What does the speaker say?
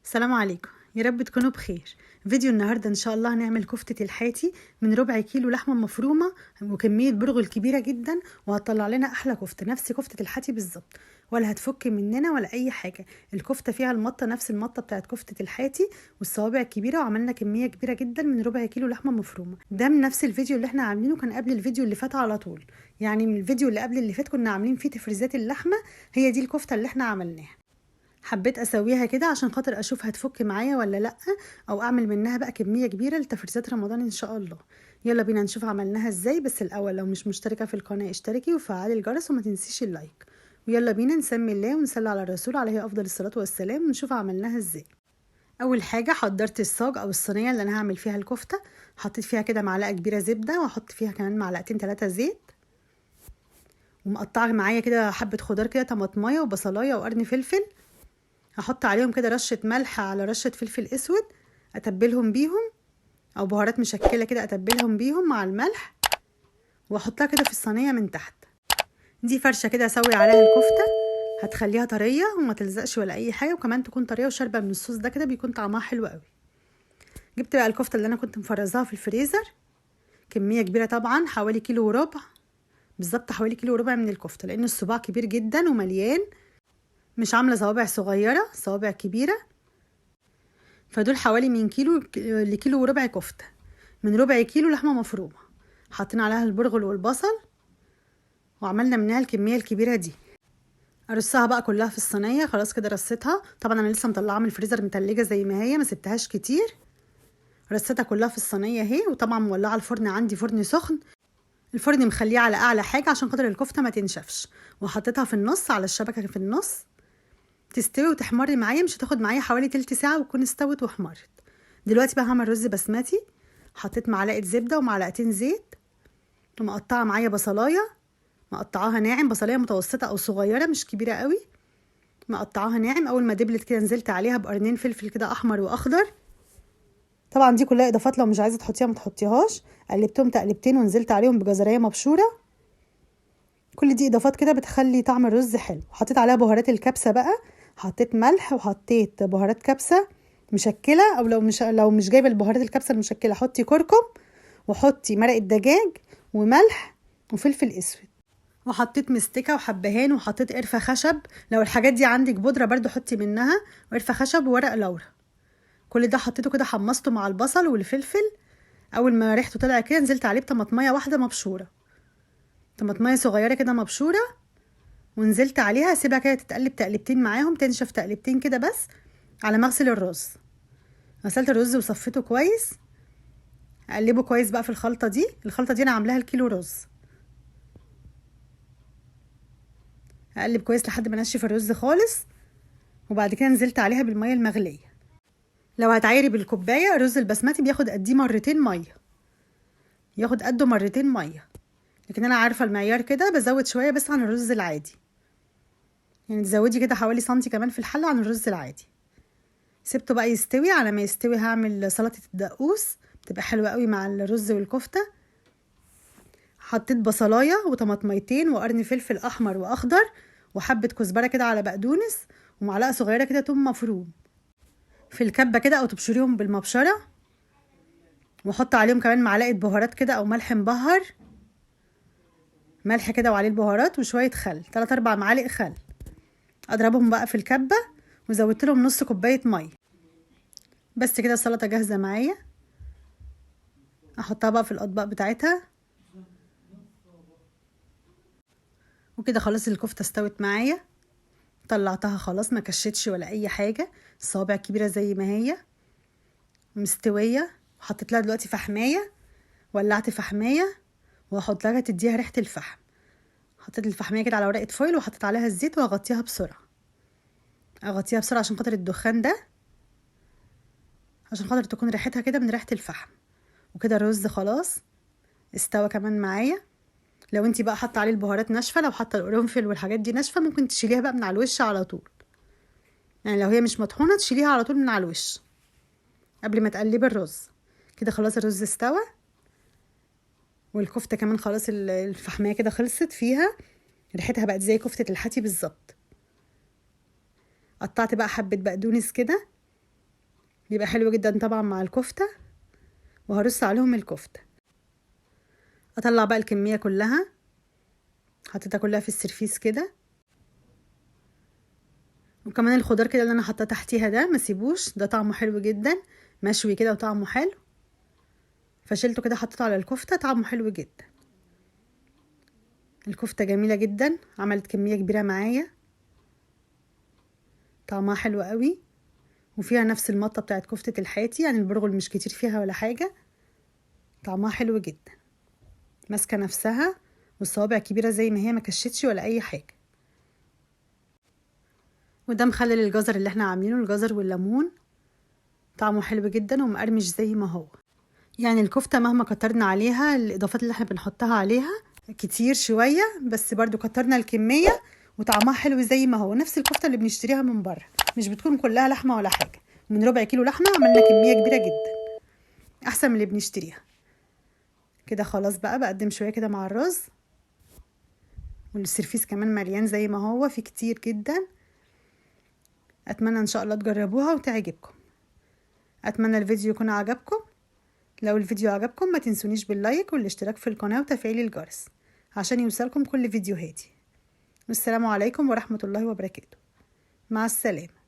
السلام عليكم، يا رب تكونوا بخير. فيديو النهارده ان شاء الله هنعمل كفتة الحاتي من ربع كيلو لحمة مفرومة وكمية برغل كبيرة جدا، وهتطلع لنا احلى كفتة نفس كفتة الحاتي بالظبط، ولا هتفك مننا ولا اي حاجة. الكفتة فيها المطة نفس المطة بتاعت كفتة الحاتي والصوابع الكبيرة، وعملنا كمية كبيرة جدا من ربع كيلو لحمة مفرومة. ده من نفس الفيديو اللي احنا عاملينه، كان قبل الفيديو اللي فات على طول، يعني من الفيديو اللي قبل اللي فات كنا عاملين فيه تفريزات اللحمة. هي دي الكفتة اللي احنا عملناها. حبيت اسويها كده عشان خاطر اشوف هتفك معايا ولا لا، او اعمل منها بقى كميه كبيره لتفريزات رمضان ان شاء الله. يلا بينا نشوف عملناها ازاي. بس الاول لو مش مشتركه في القناه اشتركي وفعلي الجرس وما تنسيش اللايك. ويلا بينا نسمي الله ونصلي على الرسول عليه افضل الصلاه والسلام ونشوف عملناها ازاي. اول حاجه حضرت الصاج او الصينيه اللي انا هعمل فيها الكفته. حطيت فيها كده معلقه كبيره زبده، واحط فيها كمان معلقتين 3 زيت، ومقطعه معايا كده حبه خضار كده، طماطمايه وبصلايه وقرن فلفل. هحط عليهم كده رشة ملح على رشة فلفل اسود اتبلهم بيهم، او بهارات مشكلة كده اتبلهم بيهم مع الملح، واحطها كده في الصينية من تحت. دي فرشة كده اسوي عليها الكفتة، هتخليها طرية وما تلزقش ولا اي حاجة، وكمان تكون طرية وشاربة من الصوص ده، كده بيكون طعمها حلو قوي. جبت بقى الكفتة اللي انا كنت مفرزاها في الفريزر، كمية كبيرة طبعا، حوالي كيلو وربع بالظبط، حوالي كيلو وربع من الكفتة، لان الصباع كبير جدا ومليان، مش عاملة صوابع صغيرة، صوابع كبيرة. فدول حوالي من كيلو لكيلو وربع كفتة من ربع كيلو لحمة مفرومة. حاطين عليها البرغل والبصل، وعملنا منها الكمية الكبيرة دي. ارصها بقى كلها في الصينية. خلاص كده رصيتها، طبعا انا لسه مطلعها من الفريزر متلجة زي ما هي، ما سبتهاش كتير. رصيتها كلها في الصينية اهي، وطبعا مولعة الفرن، عندي فرن سخن، الفرن مخليه على اعلى حاجة عشان خاطر الكفتة ما تنشفش، وحطيتها في النص على الشبكة في النص تستوي وتحمر معايا. مش هتاخد معايا حوالي تلت ساعة وتكون استوت وحمرت. دلوقتي بقى هعمل رز بسمتي. حطيت معلقه زبده ومعلقتين زيت، ومقطعه معايا بصلايه، مقطعاها ناعم، بصلايه متوسطه او صغيره مش كبيره قوي، مقطعاها ناعم. اول ما دبلت كده نزلت عليها بقرنين فلفل كده احمر واخضر. طبعا دي كلها اضافات، لو مش عايزه تحطيها ما تحطيهاش. قلبتهم تقلبتين ونزلت عليهم بجزريه مبشوره. كل دي اضافات كده بتخلي طعم الرز حلو. حطيت عليها بهارات الكبسه بقى، حطيت ملح وحطيت بهارات كبسه مشكله، او لو مش جايبه البهارات الكبسه المشكله حطي كركم، وحطي مرقه دجاج وملح وفلفل اسود، وحطيت مستكه وحبهان، وحطيت قرفه خشب. لو الحاجات دي عندك بودره برضو حطي منها، وقرفه خشب وورق لورا. كل ده حطيته كده، حمصته مع البصل والفلفل. اول ما ريحته طلع كده نزلت عليه بطماطميه واحده مبشوره، طماطميه صغيره كده مبشوره، ونزلت عليها. اسيبها كده تتقلب تقلبتين معاهم، تنشف تقلبتين كده بس على ما اغسل الرز. غسلت الرز وصفيته كويس، اقلبه كويس بقى في الخلطه دي. الخلطه دي انا عاملاها الكيلو رز. اقلب كويس لحد ما انشف الرز خالص، وبعد كده نزلت عليها بالميه المغليه. لو هتعايري بالكوبايه، الرز البسمتي بياخد قديه مرتين ميه، ياخد قده مرتين ميه، لكن انا عارفه المعيار كده، بزود شويه بس عن الرز العادي، يعني تزودي كده حوالي سنتي كمان في الحله عن الرز العادي. سبته بقى يستوي. على ما يستوي هعمل سلطه الدقوس، بتبقى حلوه قوي مع الرز والكفته. حطيت بصلايه وطماطميتين وقرن فلفل احمر واخضر، وحبه كزبره كده على بقدونس، ومعلقه صغيره كده توم مفروم في الكبه كده، او تبشريهم بالمبشره. واحط عليهم كمان معلقه بهارات كده او ملح مبهر، ملح كده وعليه البهارات، وشويه خل، 3 4 معالق خل. اضربهم بقى في الكبه، وزودت لهم نص كوبايه ميه. بس كده السلطه جاهزه معايا. احطها بقى في الاطباق بتاعتها. وكده خلاص الكفته استوت معايا، طلعتها خلاص، ما كشتش ولا اي حاجه، الصوابع كبيره زي ما هي مستويه. وحطيت لها دلوقتي فحمايه، ولعت فحمايه، وهحط لها تديها ريحه الفحم. حطيت الفحمايه كده على ورقه فويل، وحطيت عليها الزيت، واغطيها بسرعه، اغطيها بسرعه عشان خاطر الدخان ده، عشان خاطر تكون ريحتها كده من ريحه الفحم. وكده الرز خلاص استوى كمان معايا. لو انتي بقى حاطه عليه البهارات ناشفه، لو حاطه القرنفل والحاجات دي ناشفه، ممكن تشيليها بقى من على الوش على طول، يعني لو هي مش مطحونه تشيليها على طول من على الوش قبل ما تقلبي الرز. كده خلاص الرز استوى، والكفته كمان خلاص الفحميه كده خلصت فيها، ريحتها بقت زي كفته الحاتي بالظبط. قطعت بقى حبه بقدونس كده، بيبقى حلو جدا طبعا مع الكفتة. وهرص عليهم الكفتة. اطلع بقى الكمية كلها، حطيتها كلها في السرفيس كده. وكمان الخضار كده اللي انا حاطاه تحتيها ده ما سيبوش، ده طعمه حلو جدا، مشوي كده وطعمه حلو. فشلته كده حطيته على الكفتة، طعمه حلو جدا. الكفتة جميلة جدا، عملت كمية كبيرة معايا، طعمها حلو قوي. وفيها نفس المطة بتاعت كفتة الحاتي، يعني البرغل مش كتير فيها ولا حاجة. طعمها حلو جدا، ماسكة نفسها، والصوابع كبيرة زي ما هي، ما كشتش ولا اي حاجة. وده مخلل الجزر اللي احنا عاملينه، الجزر والليمون، طعمه حلو جدا ومقرمش زي ما هو. يعني الكفتة مهما كترنا عليها الاضافات اللي احنا بنحطها عليها كتير شوية، بس برضو كترنا الكمية وطعمها حلو زي ما هو. نفس الكفتة اللي بنشتريها من بره، مش بتكون كلها لحمة ولا حاجة. من ربع كيلو لحمة عملنا كمية كبيرة جدا، احسن من اللي بنشتريها. كده خلاص بقى بقدم شوية كده مع الرز. والسرفيس كمان مليان زي ما هو، في كتير جدا. اتمنى ان شاء الله تجربوها وتعجبكم. اتمنى الفيديو يكون عجبكم. لو الفيديو عجبكم ما تنسونيش باللايك والاشتراك في القناة وتفعيل الجرس عشان يوصلكم كل فيديوهاتي. والسلام عليكم ورحمة الله وبركاته. مع السلامة.